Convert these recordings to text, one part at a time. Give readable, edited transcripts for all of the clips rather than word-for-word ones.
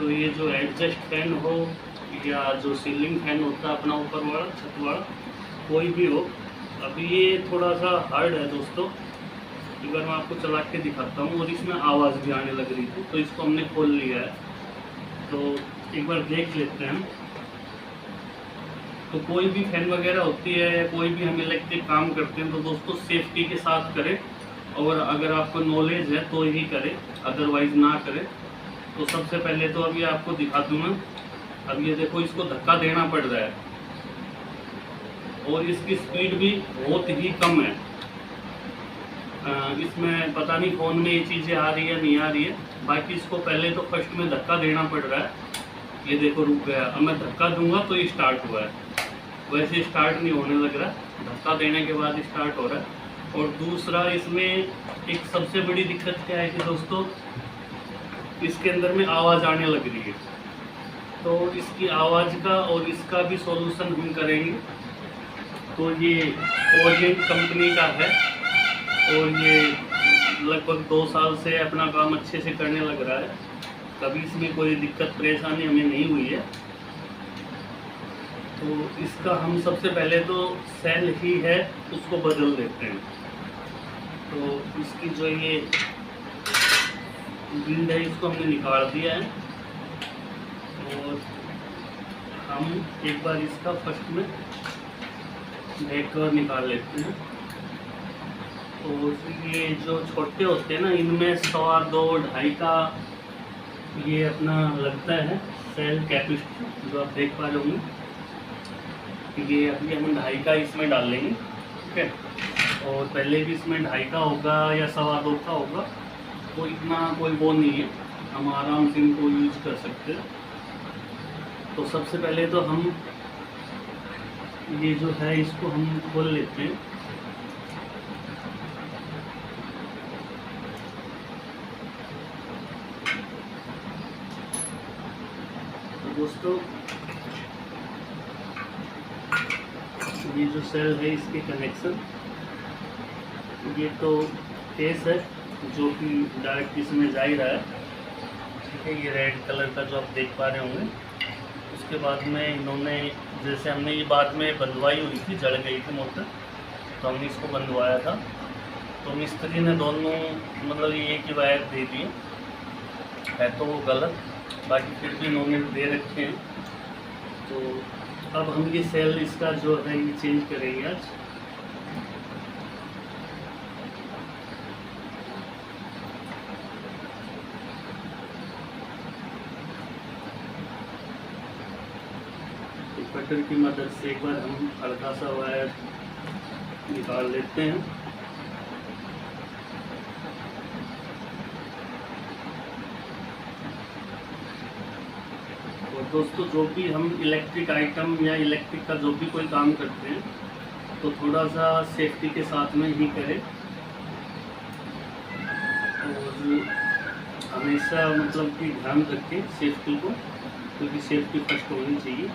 तो ये जो एडजस्ट फैन हो या जो सीलिंग फैन होता है अपना ऊपर वाला छत वाला, कोई भी हो, अभी ये थोड़ा सा हार्ड है दोस्तों। एक बार मैं आपको चला के दिखाता हूँ। और इसमें आवाज़ भी आने लग रही थी, तो इसको हमने खोल लिया है। तो एक बार देख लेते हैं। तो कोई भी फैन वगैरह होती है या कोई भी हम इलेक्ट्रिक काम करते हैं तो दोस्तों सेफ्टी के साथ करें, और अगर आपको नॉलेज है तो ही करें, अदरवाइज ना करें। तो सबसे पहले तो अभी आपको दिखा दूँ मैं। अब ये देखो, इसको धक्का देना पड़ रहा है और इसकी स्पीड भी बहुत ही कम है। इसमें पता नहीं फ़ोन में ये चीज़ें आ रही है नहीं आ रही है। बाकी इसको पहले तो फर्स्ट में धक्का देना पड़ रहा है। ये देखो रुक गया। अब मैं धक्का दूंगा तो ये स्टार्ट हुआ है, वैसे स्टार्ट नहीं होने लग रहा, धक्का देने के बाद स्टार्ट हो रहा है। और दूसरा इसमें एक सबसे बड़ी दिक्कत क्या है कि दोस्तों इसके अंदर में आवाज़ आने लग रही है। तो इसकी आवाज़ का और इसका भी सॉल्यूशन हम करेंगे। तो ये ओरिएंट कंपनी का है और ये लगभग 2 साल से अपना काम अच्छे से करने लग रहा है। कभी इसमें कोई दिक्कत परेशानी हमें नहीं हुई है। तो इसका हम सबसे पहले तो सेल ही है उसको बदल देते हैं। तो इसकी जो ये विंड है इसको हमने निकाल दिया है और हम एक बार इसका फर्स्ट में बैक कवर निकाल लेते हैं। तो ये जो छोटे होते हैं ना, इनमें 100-2-2.5 का ये अपना लगता है सेल कैपेसिटी, जो आप देख पा रहे होंगे। ये अभी हम 2.5 का इसमें डाल लेंगे, ठीक है। और पहले भी इसमें 2.5 का होगा या 2.25 का होगा, तो इतना कोई वो नहीं है, हम आराम से इनको यूज कर सकते हैं। तो सबसे पहले तो हम ये जो है इसको हम खोल लेते हैं। तो दोस्तों ये जो सेल है इसके कनेक्शन, ये तो केस है जो कि डायरेक्ट इसमें जा ही रहा है, ठीक है। ये रेड कलर का जो आप देख पा रहे होंगे। उसके बाद में इन्होंने, जैसे हमने ये बाद में बंधवाई हुई थी, जल गई थी मोटर, तो हमने इसको बंधवाया था। तो मिस्त्री ने दोनों मतलब ये एक ही वायर दे दिए है, तो वो गलत, बाकी फिर भी इन्होंने दे रखे हैं। तो अब हम ये सेल इसका जो है ये चेंज करेंगे आज। कटर की मदद से एक बार हम हल्का सा वायर निकाल लेते हैं। और दोस्तों जो भी हम इलेक्ट्रिक आइटम या इलेक्ट्रिक का जो भी कोई काम करते हैं तो थोड़ा सा सेफ्टी के साथ में ही करें, और हमेशा मतलब कि ध्यान रखें सेफ्टी को, क्योंकि सेफ्टी फर्स्ट होनी चाहिए।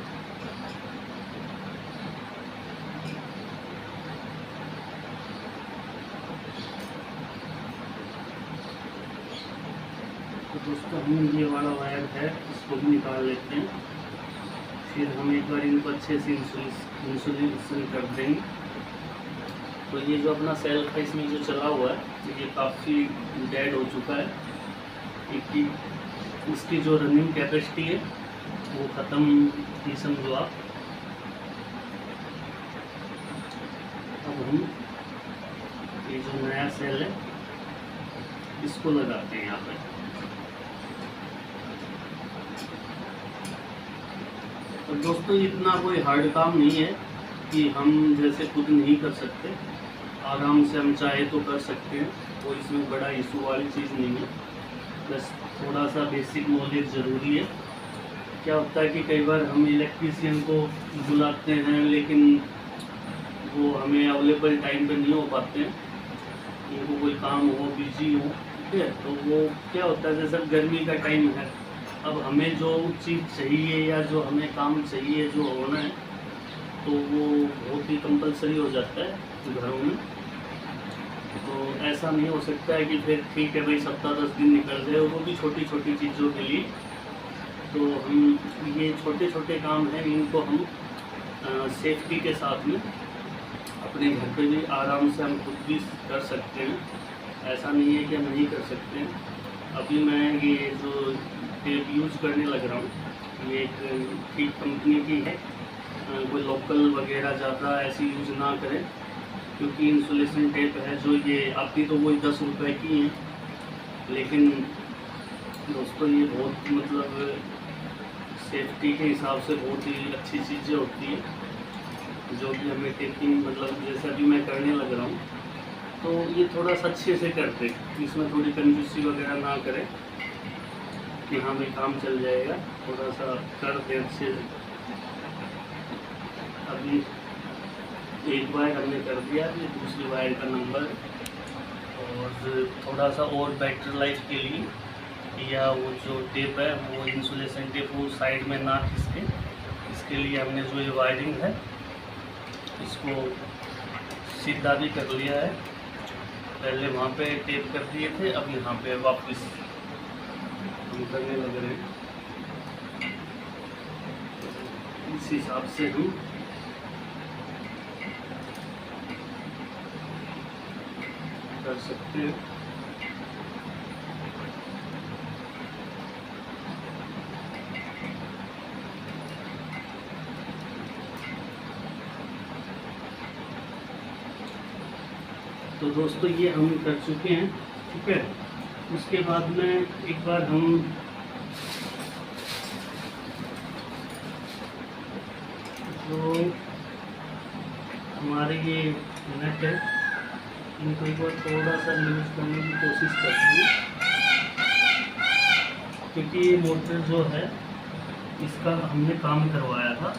तो दोस्तों हम ये वाला वायर है इसको भी निकाल लेते हैं। फिर हम एक बार इनको अच्छे से इंसुलेशन कर देंगे। तो ये जो अपना सेल था इसमें जो चला हुआ है ये काफ़ी डेड हो चुका है, क्योंकि इसकी जो रनिंग कैपेसिटी है वो ख़त्म ही समझो आप। अब हम ये जो नया सेल है इसको लगाते हैं यहाँ पर। तो दोस्तों इतना कोई हार्ड काम नहीं है कि हम जैसे खुद नहीं कर सकते, आराम से हम चाहे तो कर सकते हैं, कोई इसमें बड़ा इशू वाली चीज़ नहीं है। बस थोड़ा सा बेसिक नॉलेज ज़रूरी है। क्या होता है कि कई बार हम इलेक्ट्रीशियन को बुलाते हैं लेकिन वो हमें अवेलेबल टाइम पे नहीं हो पाते हैं, उनको कोई काम हो, बिजी हो, ठीक है। तो वो क्या होता है, जैसे गर्मी का टाइम है, अब हमें जो चीज़ चाहिए या जो हमें काम चाहिए जो होना है तो वो बहुत ही कंपलसरी हो जाता है घरों में। तो ऐसा नहीं हो सकता है कि फिर ठीक है भाई 7-10 दिन निकल जाए, वो भी छोटी छोटी चीज़ों के लिए। तो हम ये छोटे छोटे काम हैं, इनको हम सेफ्टी के साथ में अपने घर पे भी आराम से हम खुद भी कर सकते हैं। ऐसा नहीं है कि हम नहीं कर सकते हैं। अभी मैं ये जो टेप यूज़ करने लग रहा हूँ, ये एक ठीक कंपनी की है। कोई लोकल वगैरह ज़्यादा ऐसी यूज़ ना करें, क्योंकि इंसुलेशन टेप है जो ये आती तो वही 10 रुपये की है, लेकिन दोस्तों ये बहुत मतलब सेफ्टी के हिसाब से बहुत ही अच्छी चीज़ें होती है, जो कि हमें टेपिंग मतलब जैसा भी मैं करने लग रहा हूँ, तो ये थोड़ा सा अच्छे से करते, इसमें थोड़ी कंजूसी वगैरह ना करें कि हाँ भाई काम चल जाएगा, थोड़ा सा कर दे अच्छे से। अभी एक वायर हमने कर दिया, ये दूसरी वायर का नंबर, और थोड़ा सा और बैटरी लाइफ के लिए या वो जो टेप है वो इंसुलेशन टेप वो साइड में ना खिसके, इसके लिए हमने जो ये वायरिंग है इसको सीधा भी कर लिया है। पहले वहाँ पे टेप कर दिए थे, अब यहाँ पे वापस हम करने लग रहे हैं। इस हिसाब से हम कर सकते हैं। तो दोस्तों ये हम कर चुके हैं, ठीक है। उसके बाद में एक बार हम जो हमारे ये नट है इनको एक बार थोड़ा सा लूज करने की कोशिश करते हैं, क्योंकि ये मोटर जो है इसका हमने काम करवाया था,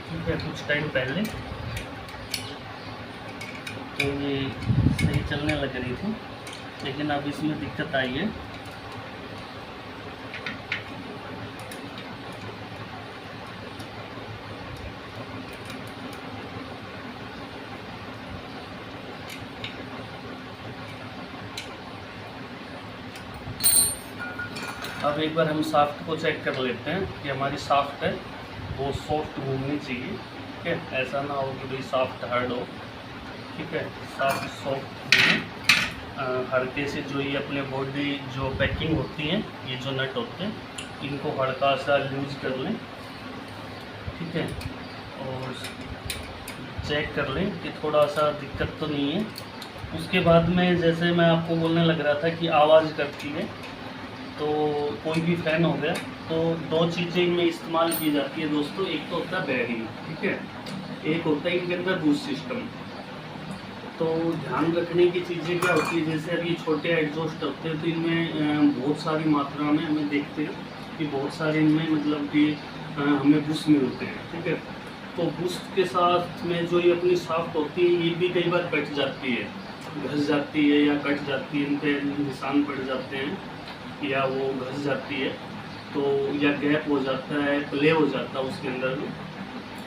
ठीक है, कुछ टाइम पहले, तो ये सही चलने लग रही थी, लेकिन अब इसमें दिक्कत आई है। अब एक बार हम शाफ्ट को चेक कर लेते हैं कि हमारी शाफ्ट है वो सॉफ्ट घूमनी चाहिए, ठीक है, ऐसा ना हो कि भाई शाफ्ट हार्ड हो, ठीक है। शाफ्ट सॉफ्ट घूमे, हल्के से जो ये अपने बॉडी जो पैकिंग होती है, ये जो नट होते हैं इनको हल्का सा लूज कर लें, ठीक है, और चेक कर लें कि थोड़ा सा दिक्कत तो नहीं है। उसके बाद में जैसे मैं आपको बोलने लग रहा था कि आवाज़ करती है, तो कोई भी फ़ैन हो गया तो दो चीज़ें इनमें इस्तेमाल की जाती है दोस्तों। एक तो होता है बैरिंग, ठीक है, एक होता है इनके अंदर बूस्ट सिस्टम। तो ध्यान रखने की चीज़ें क्या होती है, जैसे अभी छोटे एग्जॉस्ट होते हैं तो इनमें बहुत सारी मात्रा में हमें देखते हैं कि बहुत सारे इनमें मतलब कि हमें बूस्ट मिलते हैं, ठीक है। तो बूस्ट के साथ में जो ये अपनी शाफ्ट होती है ये भी कई बार कट जाती है, घस जाती है या कट जाती है, इन पर निशान पड़ जाते हैं या वो घस जाती है, तो या गैप हो जाता है, प्ले हो जाता है उसके अंदर में।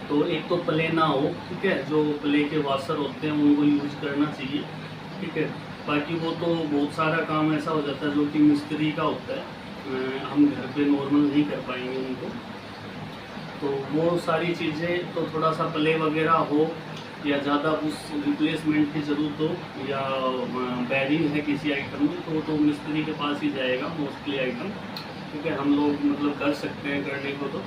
तो एक तो प्ले ना हो, ठीक है, जो प्ले के वाशर होते हैं उनको यूज़ करना चाहिए, ठीक है। बाकी वो तो बहुत सारा काम ऐसा हो जाता है जो कि मिस्त्री का होता है, हम घर पे नॉर्मल नहीं कर पाएंगे उनको। तो वो सारी चीज़ें तो थोड़ा सा प्ले वगैरह हो या ज़्यादा उस रिप्लेसमेंट की ज़रूरत हो या बैरिंग है किसी आइटम में, तो मिस्त्री के पास ही जाएगा मोस्टली आइटम, ठीक है। हम लोग मतलब कर सकते हैं करने को तो,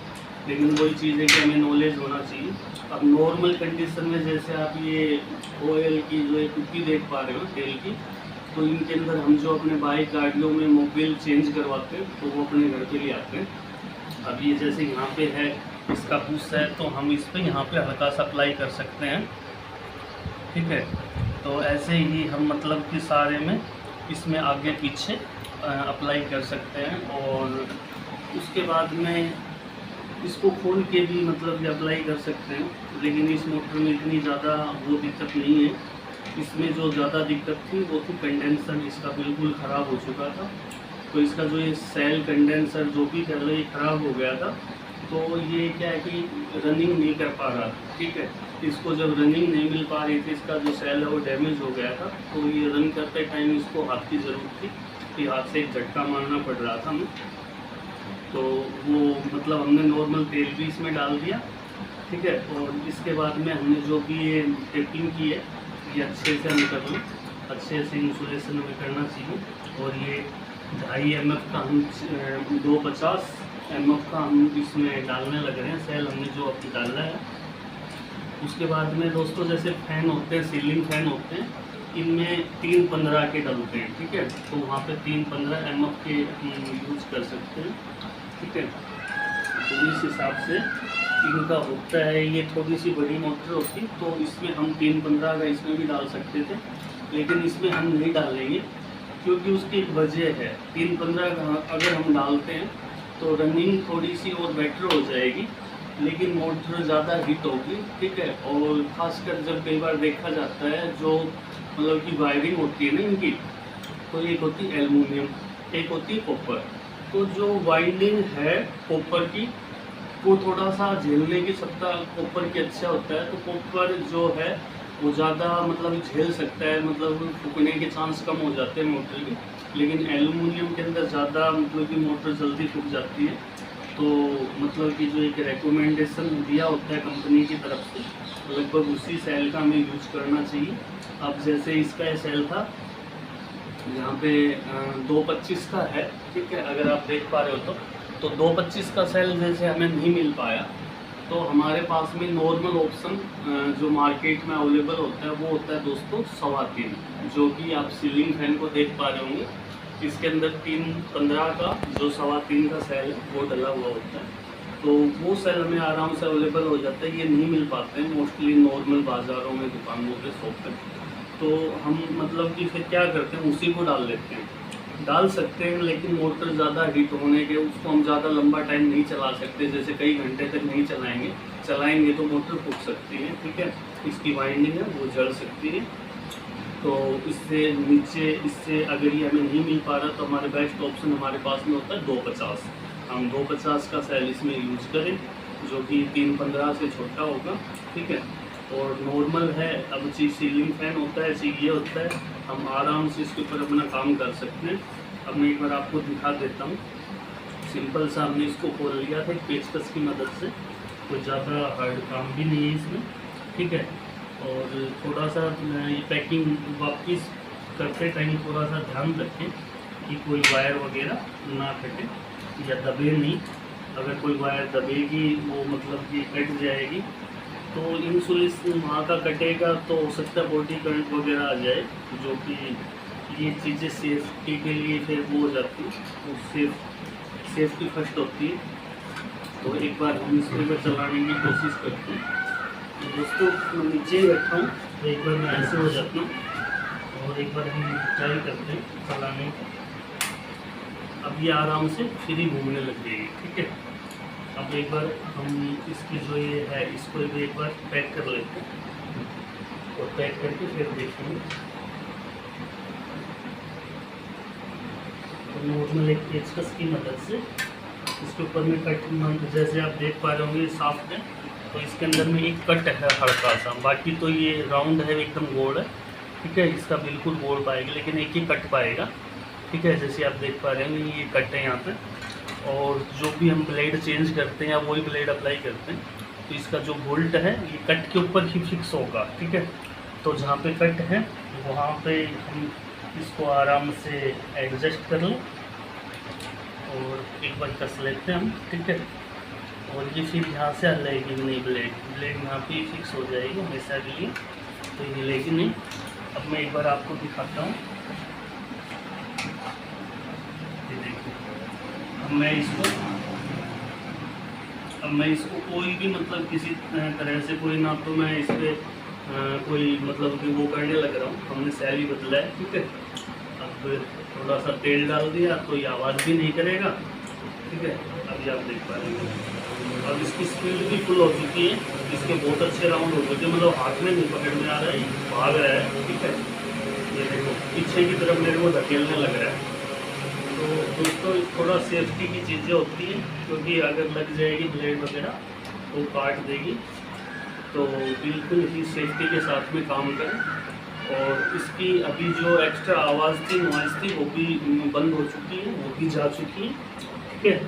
लेकिन वही चीज़ है कि हमें नॉलेज होना चाहिए। अब नॉर्मल कंडीशन में जैसे आप ये ऑयल की जो एक कुप्पी देख पा रहे हो तेल की, तो इनके अंदर हम जो अपने बाइक गाड़ियों में मोबिल चेंज करवाते हैं तो वो अपने घर पे ले आते हैं। अब ये जैसे यहाँ पे है इसका बूस्ट है, तो हम इस पर यहाँ पे हल्का सा अप्लाई कर सकते हैं, ठीक है। तो ऐसे ही हम मतलब कि सारे में इसमें आगे पीछे अप्लाई कर सकते हैं, और उसके बाद में इसको खोल के भी मतलब अप्लाई कर सकते हैं। लेकिन इस मोटर में इतनी ज़्यादा वो दिक्कत नहीं है। इसमें जो ज़्यादा दिक्कत थी वो थी कंडेंसर, इसका बिल्कुल ख़राब हो चुका था। तो इसका जो ये सेल कंडेंसर जो भी कर रहा है ख़राब हो गया था, तो ये क्या है कि रनिंग नहीं कर पा रहा था, ठीक है। इसको जब रनिंग नहीं मिल पा रही थी, इसका जो सेल है वो डैमेज हो गया था, तो ये रन करते टाइम इसको हाथ की ज़रूरत थी कि हाथ से एक झटका मारना पड़ रहा था हमें। तो वो मतलब हमने नॉर्मल तेल भी इसमें डाल दिया, ठीक है। और इसके बाद में हमने जो भी ये टेपिंग की है ये अच्छे से हम कर लें, अच्छे से इंसुलेशन हमें करना चाहिए। और ये 2.5 mf का हम 250 mf का हम इसमें डालने लग रहे हैं सेल, हमने जो अब डाला है। उसके बाद में दोस्तों जैसे फ़ैन होते हैं, सीलिंग फ़ैन होते हैं, इनमें 315 के डलते हैं, ठीक है। तो वहाँ पे 315 mf के यूज़ कर सकते हैं, ठीक है। तो इस हिसाब से इनका होता है। ये थोड़ी सी बड़ी मोटर होती तो इसमें हम 315 का इसमें भी डाल सकते थे, लेकिन इसमें हम नहीं डालेंगे क्योंकि उसकी एक वजह है। 315 का अगर हम डालते हैं तो रनिंग थोड़ी सी और बेटर हो जाएगी, लेकिन मोटर ज़्यादा हीट होगी, ठीक है। और ख़ासकर जब कई बार देखा जाता है जो मतलब कि वायरिंग होती है ना इनकी, तो एक होती है एल्युमिनियम, एक होती है कॉपर। तो जो वाइंडिंग है कॉपर की वो थोड़ा सा झेलने की सत्ता कॉपर की अच्छा होता है, तो कॉपर जो है वो ज़्यादा मतलब झेल सकता है, मतलब फूकने के चांस कम हो जाते हैं मोटर के। लेकिन एल्युमिनियम के अंदर ज़्यादा मतलब कि मोटर जल्दी फूक जाती है। तो मतलब कि जो एक रिकमेंडेशन दिया होता है कंपनी की तरफ से, लगभग उसी सेल का हमें यूज करना चाहिए। अब जैसे इसका सेल था यहाँ पे 225 का है, ठीक है। अगर आप देख पा रहे हो तो 225 का सेल जैसे हमें नहीं मिल पाया, तो हमारे पास में नॉर्मल ऑप्शन जो मार्केट में अवेलेबल होता है वो होता है दोस्तों 3.25, जो कि आप सीलिंग फैन को देख पा रहे होंगे। इसके अंदर 315 का जो 3.25 का सेल है वो डला हुआ होता है। तो वो सेल हमें आराम से अवेलेबल हो जाता है। ये नहीं मिल पाते हैं मोस्टली नॉर्मल बाज़ारों में, दुकानों पे, शॉप पे। तो हम मतलब कि फिर क्या करते हैं, उसी को डाल लेते हैं। डाल सकते हैं लेकिन मोटर ज़्यादा हीट होने के उसको हम ज़्यादा लंबा टाइम नहीं चला सकते, जैसे कई घंटे तक नहीं चलाएंगे तो मोटर फूक सकती है, ठीक है। इसकी वाइंडिंग है वो जल सकती है। तो इससे नीचे इससे अगर ये हमें नहीं मिल पा रहा तो हमारे बेस्ट ऑप्शन हमारे पास में होता है 250। हम 250 का सेल इसमें यूज करें, जो कि 315 से छोटा होगा, ठीक है। और नॉर्मल है, अब चीज़ सीलिंग फैन होता है, चीज़ ये होता है, हम आराम से इसके ऊपर अपना काम कर सकते हैं। अब मैं एक बार आपको दिखा देता हूँ। सिंपल सा हमने इसको खोल लिया था पेचकस की मदद से, कोई ज़्यादा हार्ड काम भी नहीं है इसमें, ठीक है। और थोड़ा सा ये पैकिंग वापस करते टाइम थोड़ा सा ध्यान रखें कि कोई वायर वगैरह ना कटे या दबे नहीं। अगर कोई वायर दबेगी वो मतलब कि कट जाएगी, तो इंसुलेशन वहाँ का कटेगा तो हो सकता है बॉडी करंट वगैरह आ जाए, जो कि ये चीज़ें सेफ्टी के लिए फिर वो हो जाती है, तो सेफ्टी फर्स्ट होती है। तो एक बार हम इसको पर चलाने की कोशिश करते हैं। तो दोस्तों मैं नीचे ही बैठा हूँ, तो एक बार मैं ऐसे हो जाता हूँ और एक बार हम ट्राई करते हैं चलाने की। अब ये आराम से फ्री घूमने लग जाएगी, ठीक है। अब एक बार हम इसकी जो ये है इसको भी एक बार पैक कर लेते हैं और पैक करके फिर देखेंगे। तो नॉर्मल एक पेचकस की मदद से इसके ऊपर में कट, जैसे आप देख पा रहे होंगे सॉफ्ट है, तो इसके अंदर में एक कट है हल्का सा, बाकी तो ये राउंड है, एकदम गोल है, ठीक है। इसका बिल्कुल गोल पाएगा लेकिन एक ही कट पाएगा, ठीक है। जैसे आप देख पा रहे होंगे ये कट है यहाँ पे, और जो भी हम ब्लेड चेंज करते हैं या वही ब्लेड अप्लाई करते हैं, तो इसका जो बोल्ट है ये कट के ऊपर ही फिक्स होगा, ठीक है। तो जहाँ पे कट है वहाँ पे हम इसको आराम से एडजस्ट कर लें और एक बार कस लेते हैं हम, ठीक है। और ये फिर यहाँ से हलेगी नहीं, ब्लेड यहाँ पे ही फिक्स हो जाएगी हमेशा के लिए, तो ये हिलेगी नहीं। अब मैं एक बार आपको दिखाता हूँ, अब मैं इसको कोई भी मतलब किसी तरह से कोई ना, तो मैं इस पर कोई मतलब कि वो करने लग रहा हूँ। हमने सेल ही बदला है, ठीक है। अब थोड़ा सा तेल डाल दिया तो ये आवाज़ भी नहीं करेगा, ठीक है। अभी आप देख पा रहे हैं अब इसकी स्पीड भी फुल हो चुकी है, इसके बहुत अच्छे राउंड हो चुके, मतलब हाथ में नहीं पकड़ में आ रहा है, भाग रहा है, ठीक है। ये देखो पीछे की तरफ मेरे को धकेलने लग रहा है। तो दोस्तों थोड़ा सेफ्टी की चीज़ें होती हैं, क्योंकि अगर लग जाएगी ब्लेड वगैरह तो काट देगी, तो बिल्कुल ही सेफ्टी के साथ में काम करें। और इसकी अभी जो एक्स्ट्रा आवाज़ थी, नॉइज़ थी, वो भी बंद हो चुकी है, वो भी जा चुकी है, ठीक है।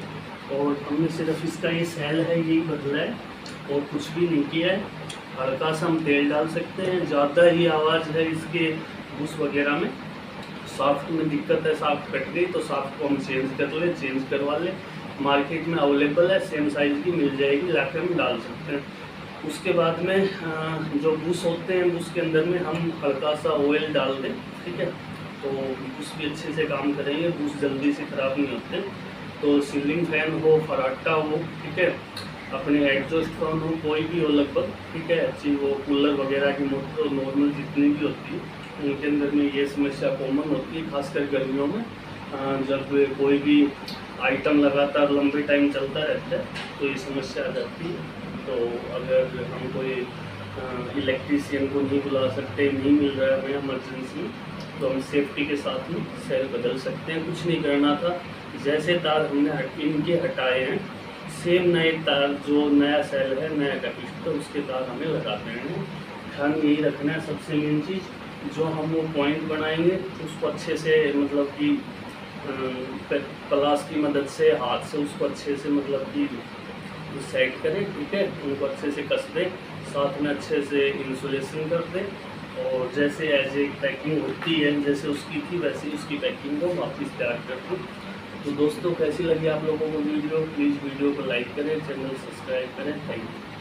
और हमने सिर्फ इसका ये सेल है यही बदला है और कुछ भी नहीं किया है। हल्का सा हम तेल डाल सकते हैं, ज़्यादा ही आवाज़ है इसके बुश वगैरह में। सॉफ्ट में दिक्कत है, सॉफ्ट कट गई तो सॉफ्ट को हम चेंज करवा लें। मार्केट में अवेलेबल है, सेम साइज़ की मिल जाएगी, लाके हम डाल सकते हैं। उसके बाद में जो बुश होते हैं बुश के अंदर में हम हल्का सा ऑयल डाल दें, ठीक है, तो बुश भी अच्छे से काम करेंगे, बुश जल्दी से ख़राब नहीं होते। तो सीलिंग फैन हो, फराटा हो, ठीक है, अपने एग्जॉस्ट फैन हो, कोई भी हो लगभग, ठीक है, अच्छी वो कूलर वगैरह की मोटर नॉर्मल जितनी भी होती है उनके अंदर में ये समस्या कॉमन होती है, खासकर गर्मियों में। जब कोई भी आइटम लगातार लंबे टाइम चलता रहता है तो ये समस्या आ जाती है। तो अगर हम कोई इलेक्ट्रीशियन को नहीं बुला सकते, नहीं मिल रहा है हमें इमरजेंसी, तो हम सेफ्टी के साथ में सेल बदल सकते हैं। कुछ नहीं करना था, जैसे तार हमने इनके हटाए हैं सेम नए तार, जो नया सेल है, नया कैपेसिटर, उसके तार हमें लगाते हैं। ध्यान यही रखना है सबसे मेन चीज़, जो हम वो पॉइंट बनाएंगे उसको अच्छे से मतलब कि प्लास की मदद से, हाथ से उसको अच्छे से मतलब कि सेट करें, ठीक है, उनको अच्छे से कस दें, साथ में अच्छे से इंसुलेशन कर दें और जैसे एज ए पैकिंग होती है जैसे उसकी थी वैसे ही उसकी पैकिंग को वापस तैयार कर दूँ। तो दोस्तों कैसी लगी आप लोगों को वीडियो, प्लीज़ वीडियो को लाइक करें, चैनल सब्सक्राइब करें। Thank you.